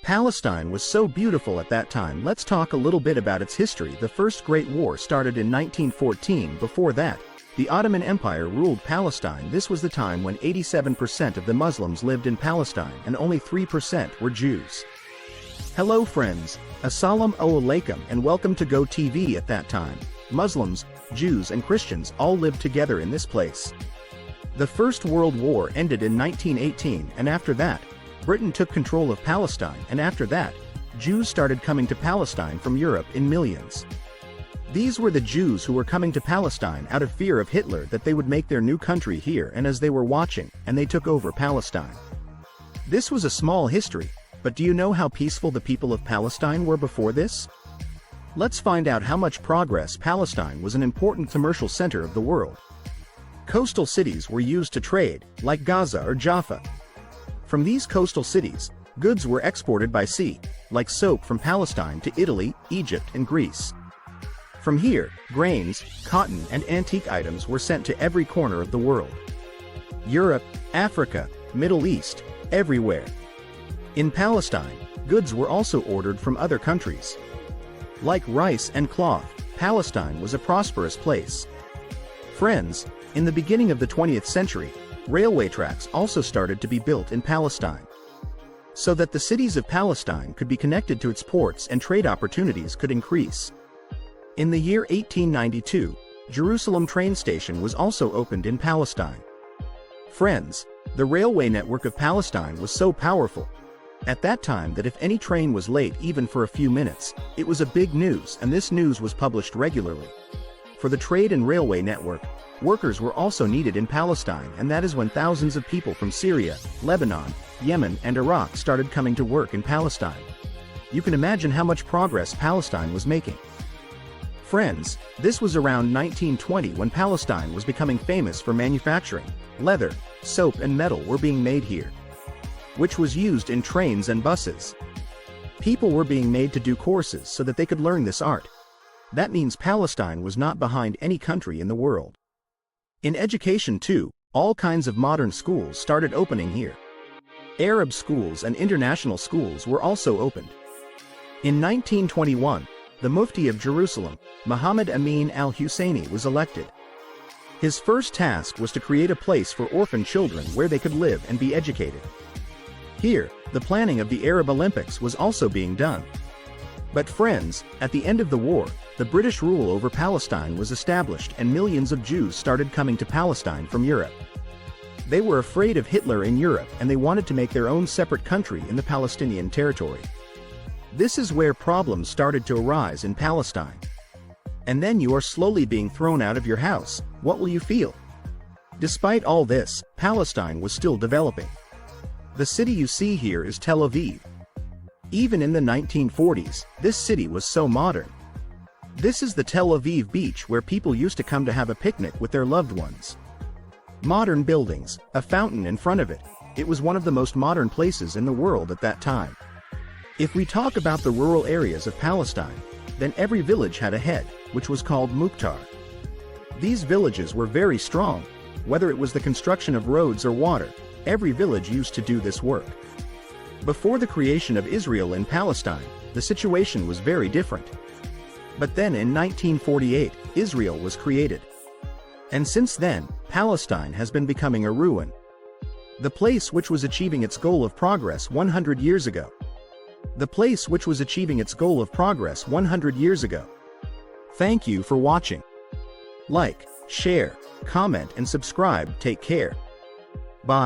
Palestine was so beautiful at that time. Let's talk a little bit about its history. The First Great War started in 1914. Before that, the Ottoman Empire ruled Palestine. This was the time when 87% of the Muslims lived in Palestine and only 3% were Jews. Hello friends, Assalamu alaikum and welcome to Go TV. At that time, Muslims, Jews and Christians all lived together in this place. The First World War ended in 1918, and after that, Britain took control of Palestine, and after that, Jews started coming to Palestine from Europe in millions. These were the Jews who were coming to Palestine out of fear of Hitler, that they would make their new country here, and as they were watching, and they took over Palestine. This was a small history, but do you know how peaceful the people of Palestine were before this? Let's find out how much progress. Palestine was an important commercial center of the world. Coastal cities were used to trade, like Gaza or Jaffa. From these coastal cities, goods were exported by sea, like soap from Palestine to Italy, Egypt and Greece. From here, grains, cotton and antique items were sent to every corner of the world. Europe, Africa, Middle East, everywhere. In Palestine, goods were also ordered from other countries. Like rice and cloth, Palestine was a prosperous place. Friends, in the beginning of the 20th century, railway tracks also started to be built in Palestine, so that the cities of Palestine could be connected to its ports and trade opportunities could increase. In the year 1892, Jerusalem train station was also opened in Palestine. Friends, the railway network of Palestine was so powerful at that time that if any train was late even for a few minutes, it was a big news, and this news was published regularly. For the trade and railway network, workers were also needed in Palestine, and that is when thousands of people from Syria, Lebanon, Yemen and Iraq started coming to work in Palestine. You can imagine how much progress Palestine was making. Friends, this was around 1920 when Palestine was becoming famous for manufacturing. Leather, soap and metal were being made here, which was used in trains and buses. People were being made to do courses so that they could learn this art. That means Palestine was not behind any country in the world. In education too, all kinds of modern schools started opening here. Arab schools and international schools were also opened. In 1921, the Mufti of Jerusalem, Muhammad Amin al-Husseini, was elected. His first task was to create a place for orphan children where they could live and be educated. Here, the planning of the Arab Olympics was also being done. But friends, at the end of the war, the British rule over Palestine was established and millions of Jews started coming to Palestine from Europe. They were afraid of Hitler in Europe and they wanted to make their own separate country in the Palestinian territory. This is where problems started to arise in Palestine. And then you are slowly being thrown out of your house. What will you feel? Despite all this, Palestine was still developing. The city you see here is Tel Aviv. Even in the 1940s, this city was so modern. This is the Tel Aviv beach where people used to come to have a picnic with their loved ones. Modern buildings, a fountain in front of it. It was one of the most modern places in the world at that time. If we talk about the rural areas of Palestine, then every village had a head, which was called Mukhtar. These villages were very strong. Whether it was the construction of roads or water, every village used to do this work. Before the creation of Israel in Palestine, the situation was very different. But then in 1948, Israel was created. And since then, Palestine has been becoming a ruin. The place which was achieving its goal of progress 100 years ago. The place which was achieving its goal of progress 100 years ago. Thank you for watching. Like, share, comment and subscribe. Take care.